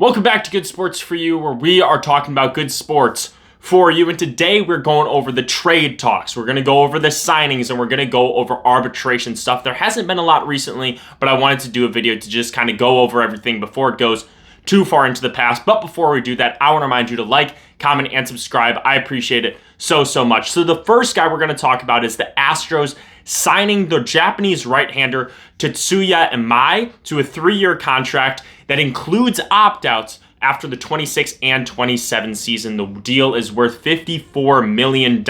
Welcome back to Good Sports for You, where we are talking about good sports for you. And today we're going over the trade talks. We're going to go over the signings and we're going to go over arbitration stuff. There hasn't been a lot recently, but I wanted to do a video to just kind of go over everything before it goes too far into the past. But before we do that, I want to remind you to like, comment, and subscribe. I appreciate it so much. So the first guy we're going to talk about is the Astros signing the Japanese right-hander Tetsuya Imai to a 3-year contract that includes opt-outs after the 26 and 27 season. The deal is worth $54 million.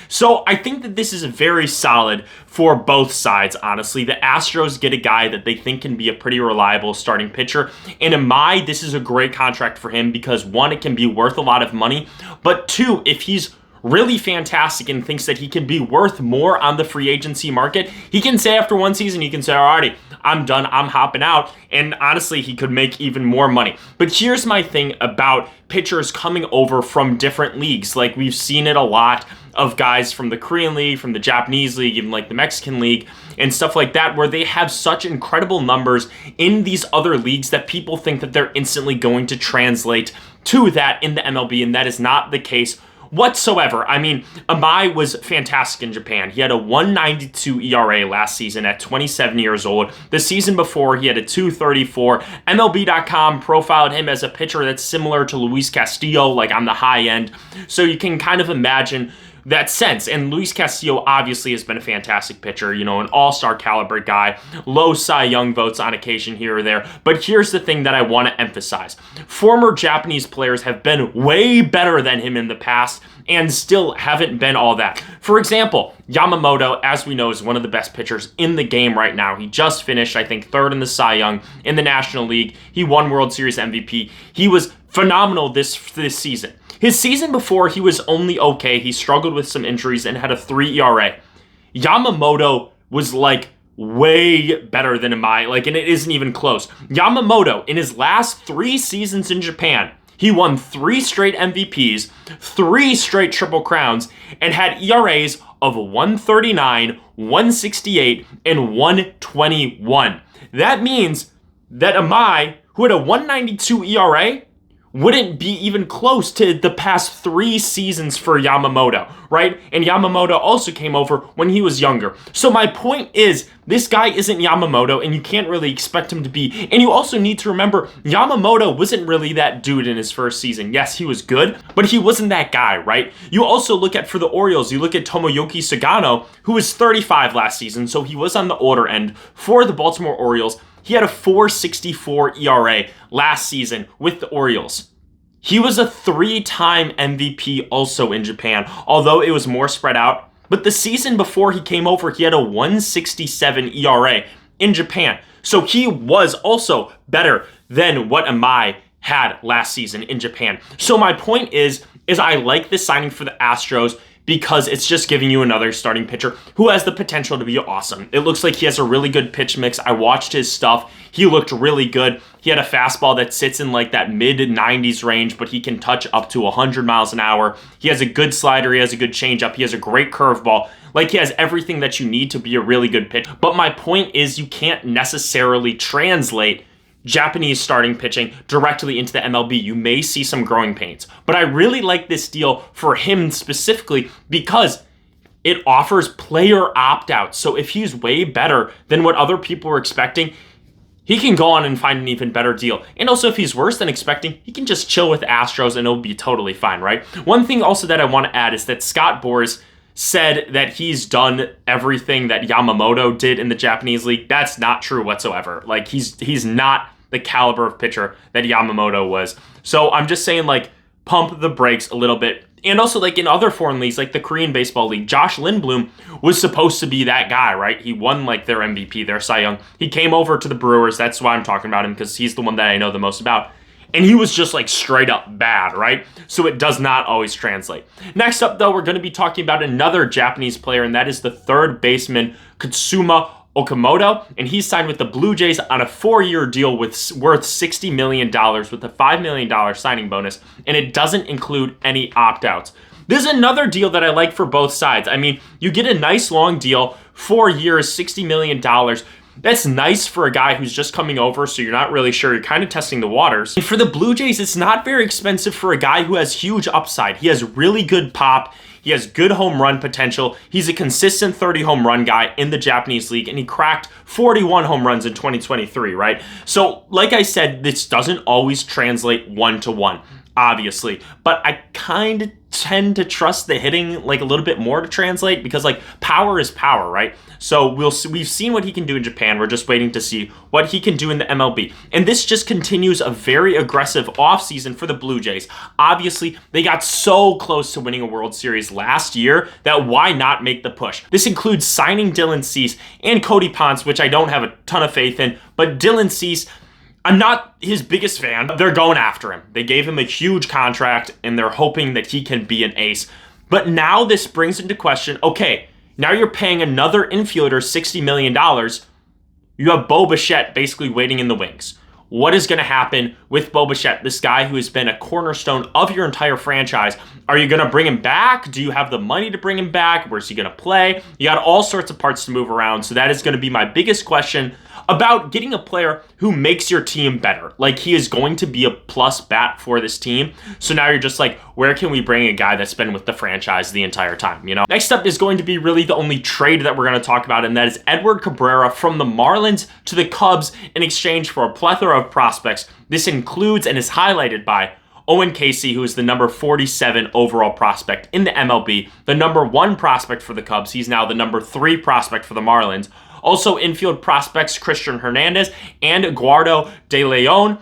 So I think that this is very solid for both sides, honestly. The Astros get a guy that they think can be a pretty reliable starting pitcher. And Imai, this is a great contract for him because, one, it can be worth a lot of money, but two, if he's really fantastic and thinks that he can be worth more on the free agency market, he can say after one season, he can say, alrighty, I'm done, I'm hopping out. And honestly, he could make even more money. But here's my thing about pitchers coming over from different leagues. Like, we've seen it a lot of guys from the Korean League, from the Japanese League, even like the Mexican League and stuff like that, where they have such incredible numbers in these other leagues that people think that they're instantly going to translate to that in the MLB, and that is not the case whatsoever. I mean, Imai was fantastic in Japan. He had a 1.92 ERA last season at 27 years old. The season before, he had a 2.34. MLB.com profiled him as a pitcher that's similar to Luis Castillo, like on the high end. So you can kind of imagine that sense. And Luis Castillo obviously has been a fantastic pitcher, you know, an all-star caliber guy, low Cy Young votes on occasion here or there. But here's the thing that I want to emphasize. Former Japanese players have been way better than him in the past and still haven't been all that. For example, Yamamoto, as we know, is one of the best pitchers in the game right now. He just finished, I think, third in the Cy Young in the National League. He won World Series MVP. He was phenomenal this season. His season before, he was only okay. He struggled with some injuries and had a 3 ERA. Yamamoto was like way better than Imai, like, and it isn't even close. Yamamoto, in his last 3 seasons in Japan, he won 3 straight MVPs, 3 straight Triple Crowns, and had ERAs of 139, 168, and 121. That means that Imai, who had a 192 ERA, wouldn't be even close to the past 3 seasons for Yamamoto, right? And Yamamoto also came over when he was younger. So my point is, this guy isn't Yamamoto, and you can't really expect him to be. And you also need to remember, Yamamoto wasn't really that dude in his first season. Yes, he was good, but he wasn't that guy, right? You also look at, for the Orioles, you look at Tomoyuki Sagano, who was 35 last season, so he was on the older end for the Baltimore Orioles. He had a 4.64 ERA last season with the Orioles. He was a 3-time MVP also in Japan, although it was more spread out. But the season before he came over, he had a 1.67 ERA in Japan. So he was also better than what Imai had last season in Japan. So my point is I like this signing for the Astros because it's just giving you another starting pitcher who has the potential to be awesome. It looks like he has a really good pitch mix. I watched his stuff. He looked really good. He had a fastball that sits in like that mid-90s range, but he can touch up to 100 miles an hour. He has a good slider. He has a good changeup. He has a great curveball. Like, he has everything that you need to be a really good pitcher. But my point is, you can't necessarily translate Japanese starting pitching directly into the MLB. You may see some growing pains. But I really like this deal for him specifically because it offers player opt-outs. So if he's way better than what other people were expecting, he can go on and find an even better deal. And also, if he's worse than expecting, he can just chill with Astros and it'll be totally fine, right? One thing also that I want to add is that Scott Boras said that he's done everything that Yamamoto did in the Japanese league. That's not true whatsoever. Like, he's not the caliber of pitcher that Yamamoto was. So I'm just saying, like, pump the brakes a little bit. And also, like, in other foreign leagues, like the Korean Baseball League, Josh Lindblom was supposed to be that guy, right? He won, like, their MVP, their Cy Young. He came over to the Brewers. That's why I'm talking about him, because he's the one that I know the most about. And he was just, like, straight up bad, right? So it does not always translate. Next up, though, we're going to be talking about another Japanese player, and that is the third baseman, Katsuma Okamoto, and he's signed with the Blue Jays on a 4-year deal worth $60 million with a $5 million signing bonus, and it doesn't include any opt-outs. This is another deal that I like for both sides. I mean, you get a nice long deal, 4 years, $60 million. That's nice for a guy who's just coming over, so you're not really sure. You're kind of testing the waters. And for the Blue Jays, it's not very expensive for a guy who has huge upside. He has really good pop. He has good home run potential. He's a consistent 30 home run guy in the Japanese league, and he cracked 41 home runs in 2023, right? So, like I said, this doesn't always translate one-to-one, obviously, but I kind of tend to trust the hitting like a little bit more to translate, because like power is power, right? So we've seen what he can do in Japan. We're just waiting to see what he can do in the MLB. And this just continues a very aggressive offseason for the Blue Jays. Obviously, they got so close to winning a World Series last year that why not make the push? This includes signing Dylan Cease and Cody Ponce, which I don't have a ton of faith in, but Dylan Cease, I'm not his biggest fan. They're going after him. They gave him a huge contract, and they're hoping that he can be an ace. But now this brings into question, okay, now you're paying another infielder $60 million. You have Bo Bichette basically waiting in the wings. What is going to happen with Bo Bichette, this guy who has been a cornerstone of your entire franchise? Are you going to bring him back? Do you have the money to bring him back? Where's he going to play? You got all sorts of parts to move around. So that is going to be my biggest question about getting a player who makes your team better. Like, he is going to be a plus bat for this team. So now you're just like, where can we bring a guy that's been with the franchise the entire time, you know? Next up is going to be really the only trade that we're going to talk about, and that is Edward Cabrera from the Marlins to the Cubs in exchange for a plethora of prospects. This includes and is highlighted by Owen Casey, who is the number 47 overall prospect in the MLB, the number 1 prospect for the Cubs. He's now the number 3 prospect for the Marlins. Also, infield prospects Christian Hernandez and Eduardo De Leon.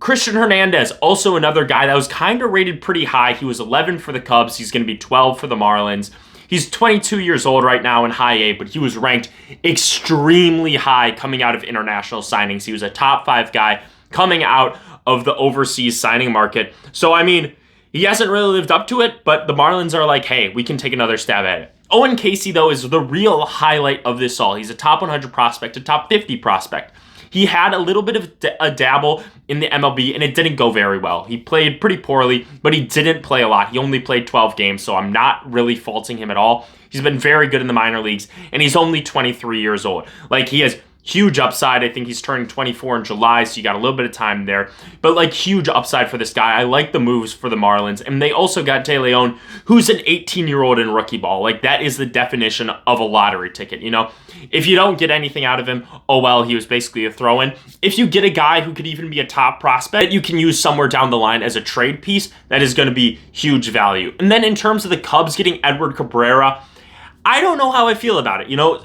Christian Hernandez, also another guy that was kind of rated pretty high. He was 11 for the Cubs. He's going to be 12 for the Marlins. He's 22 years old right now in high A, but he was ranked extremely high coming out of international signings. He was a top 5 guy coming out of the overseas signing market. So, I mean, he hasn't really lived up to it, but the Marlins are like, hey, we can take another stab at it. Owen Casey, though, is the real highlight of this all. He's a top 100 prospect, a top 50 prospect. He had a little bit of a dabble in the MLB, and it didn't go very well. He played pretty poorly, but he didn't play a lot. He only played 12 games, so I'm not really faulting him at all. He's been very good in the minor leagues, and he's only 23 years old. Like, he has huge upside. I think he's turning 24 in July, so you got a little bit of time there. But, like, huge upside for this guy. I like the moves for the Marlins. And they also got De Leon, who's an 18-year-old in rookie ball. Like, that is the definition of a lottery ticket, you know? If you don't get anything out of him, oh well, he was basically a throw-in. If you get a guy who could even be a top prospect that you can use somewhere down the line as a trade piece, that is going to be huge value. And then in terms of the Cubs getting Edward Cabrera, I don't know how I feel about it. You know,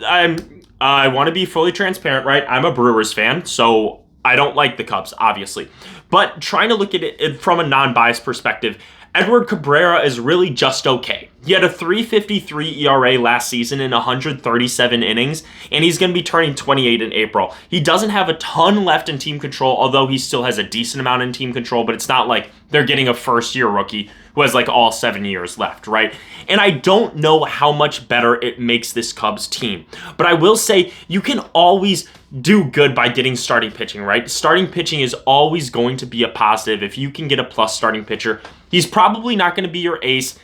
I want to be fully transparent, right? I'm a Brewers fan, so I don't like the Cubs, obviously. But trying to look at it from a non-biased perspective, Edward Cabrera is really just okay. He had a 3.53 ERA last season in 137 innings, and he's going to be turning 28 in April. He doesn't have a ton left in team control, although he still has a decent amount in team control, but it's not like they're getting a first-year rookie who has like all 7 years left, right? And I don't know how much better it makes this Cubs team. But I will say you can always do good by getting starting pitching, right? Starting pitching is always going to be a positive. If you can get a plus starting pitcher, he's probably not going to be your ace.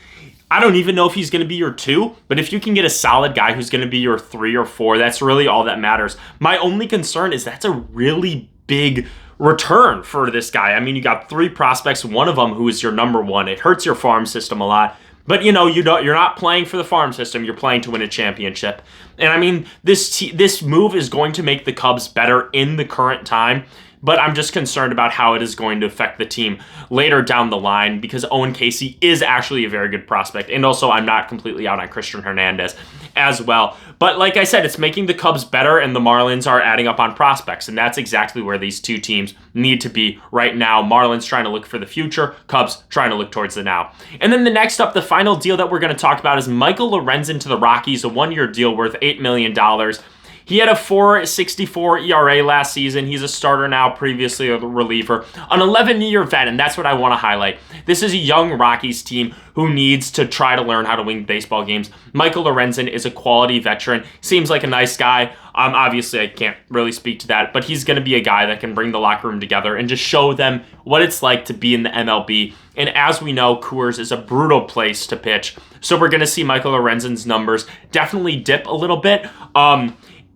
I don't even know if he's going to be your 2, but if you can get a solid guy who's going to be your 3 or 4, that's really all that matters. My only concern is that's a really big return for this guy. I mean, you got 3 prospects, one of them who is your number 1. It hurts your farm system a lot. But, you know, you're not playing for the farm system. You're playing to win a championship. And, I mean, this move is going to make the Cubs better in the current time. But I'm just concerned about how it is going to affect the team later down the line, because Owen Casey is actually a very good prospect. And also, I'm not completely out on Christian Hernandez as well. But like I said, it's making the Cubs better, and the Marlins are adding up on prospects. And that's exactly where these two teams need to be right now. Marlins trying to look for the future, Cubs trying to look towards the now. And then the next up, the final deal that we're going to talk about is Michael Lorenzen to the Rockies, a 1-year deal worth $8 million. He had a 4.64 ERA last season. He's a starter now, previously a reliever. An 11-year vet, and that's what I want to highlight. This is a young Rockies team who needs to try to learn how to win baseball games. Michael Lorenzen is a quality veteran. Seems like a nice guy. Obviously, I can't really speak to that, but he's going to be a guy that can bring the locker room together and just show them what it's like to be in the MLB. And as we know, Coors is a brutal place to pitch. So we're going to see Michael Lorenzen's numbers definitely dip a little bit.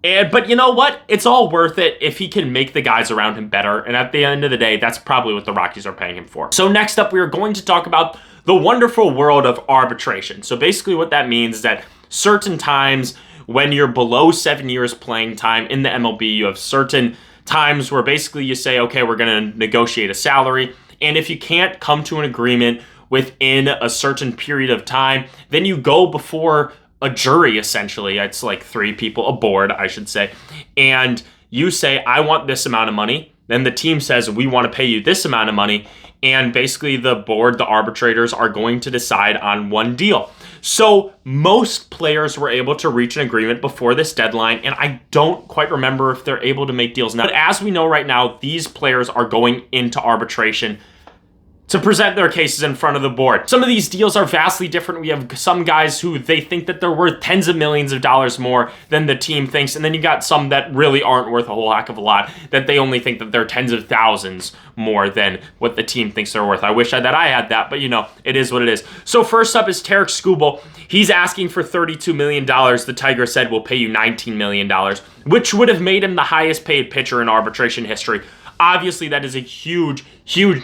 But you know what? It's all worth it if he can make the guys around him better. And at the end of the day, that's probably what the Rockies are paying him for. So next up, we are going to talk about the wonderful world of arbitration. So basically what that means is that certain times when you're below 7 years playing time in the MLB, you have certain times where basically you say, okay, we're going to negotiate a salary. And if you can't come to an agreement within a certain period of time, then you go before a jury, essentially. It's like 3 people, a board, I should say. And you say, I want this amount of money. Then the team says, we want to pay you this amount of money. And basically the board, the arbitrators, are going to decide on one deal. So most players were able to reach an agreement before this deadline, and I don't quite remember if they're able to make deals now. But as we know right now, these players are going into arbitration to present their cases in front of the board. Some of these deals are vastly different. We have some guys who they think that they're worth tens of millions of dollars more than the team thinks, and then you got some that really aren't worth a whole heck of a lot, that they only think that they're tens of thousands more than what the team thinks they're worth. I wish that I had that, but you know, it is what it is. So first up is Tarek Skubal. He's asking for $32 million. The Tigers said, we'll pay you $19 million, which would have made him the highest paid pitcher in arbitration history. Obviously, that is a huge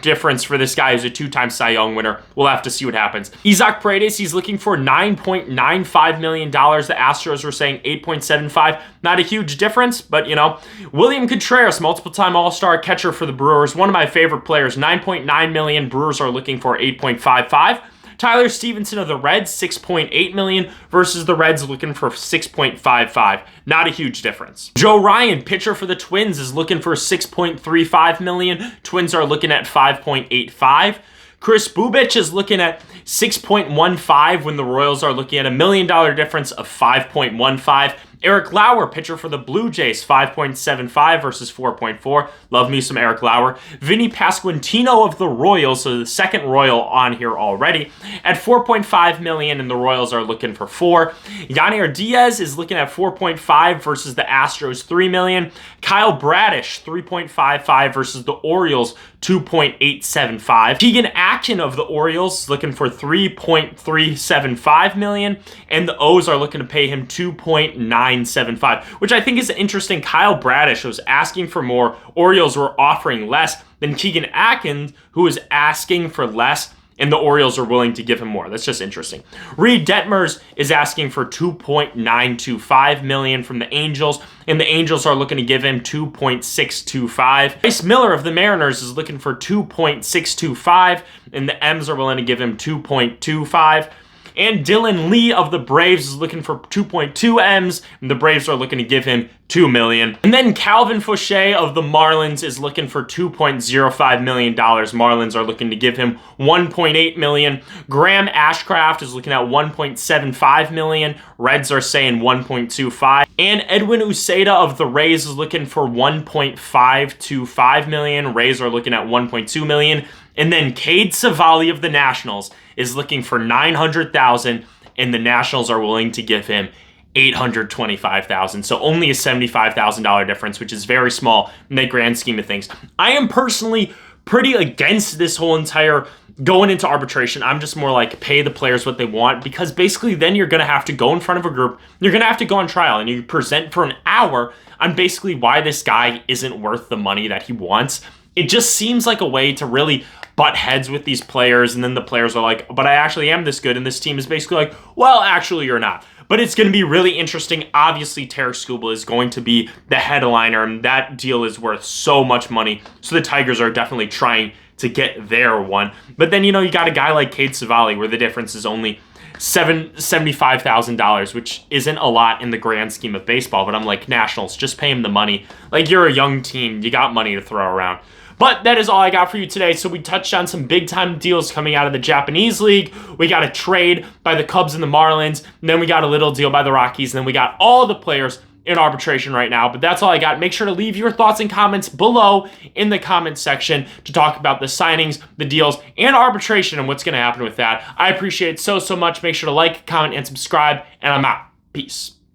difference for this guy who's a 2-time Cy Young winner. We'll have to see what happens. Isaac Paredes, he's looking for $9.95 million. The Astros were saying $8.75. Not a huge difference, but you know. William Contreras, multiple-time All-Star catcher for the Brewers. One of my favorite players, $9.9 million. Brewers are looking for $8.55. Tyler Stevenson of the Reds, $6.8 million versus the Reds looking for $6.55. Not a huge difference. Joe Ryan, pitcher for the Twins, is looking for $6.35 million. Twins are looking at $5.85. Chris Bubich is looking at $6.15 when the Royals are looking at $1 million difference of $5.15. Eric Lauer, pitcher for the Blue Jays, $5.75 versus $4.4. Love me some Eric Lauer. Vinny Pasquantino of the Royals, so the second Royal on here already, at $4.5 million, and the Royals are looking for $4. Yanier Diaz is looking at $4.5 versus the Astros, $3 million. Kyle Bradish, $3.55 versus the Orioles, $2.875. Keegan Akin of the Orioles is looking for $3.375 million, and the O's are looking to pay him $2.975, which I think is interesting. Kyle Bradish was asking for more. Orioles were offering less than Keegan Atkins, who was asking for less, and the Orioles are willing to give him more. That's just interesting. Reed Detmers is asking for $2.925 million from the Angels, and the Angels are looking to give him $2.625. Bryce Miller of the Mariners is looking for $2.625, and the M's are willing to give him $2.25. And Dylan Lee of the Braves is looking for 2.2 M's, and the Braves are looking to give him $2 million. And then Calvin Fauché of the Marlins is looking for $2.05 million. Marlins are looking to give him $1.8 million. Graham Ashcraft is looking at $1.75 million. Reds are saying $1.25. And Edwin Uceda of the Rays is looking for $1.525 million. Rays are looking at $1.2 million. And then Cade Savali of the Nationals is looking for $900,000, and the Nationals are willing to give him $825,000. So only a $75,000 difference, which is very small in the grand scheme of things. I am personally pretty against this whole entire going into arbitration. I'm just more like pay the players what they want, because basically then you're going to have to go in front of a group. You're going to have to go on trial, and you present for an hour on basically why this guy isn't worth the money that he wants. It just seems like a way to really butt heads with these players, and then the players are like, but I actually am this good, and this team is basically like, well, actually you're not. But it's going to be really interesting. Obviously, Tarek Skubal is going to be the headliner, and that deal is worth so much money, so the Tigers are definitely trying to get their one. But then, you know, you got a guy like Cade Savali, where the difference is only $75,000, which isn't a lot in the grand scheme of baseball, but I'm like, Nationals, just pay him the money. Like, you're a young team, you got money to throw around. But that is all I got for you today. So we touched on some big-time deals coming out of the Japanese League. We got a trade by the Cubs and the Marlins. And then we got a little deal by the Rockies. And then we got all the players in arbitration right now. But that's all I got. Make sure to leave your thoughts and comments below in the comments section to talk about the signings, the deals, and arbitration and what's going to happen with that. I appreciate it so much. Make sure to like, comment, and subscribe. And I'm out. Peace.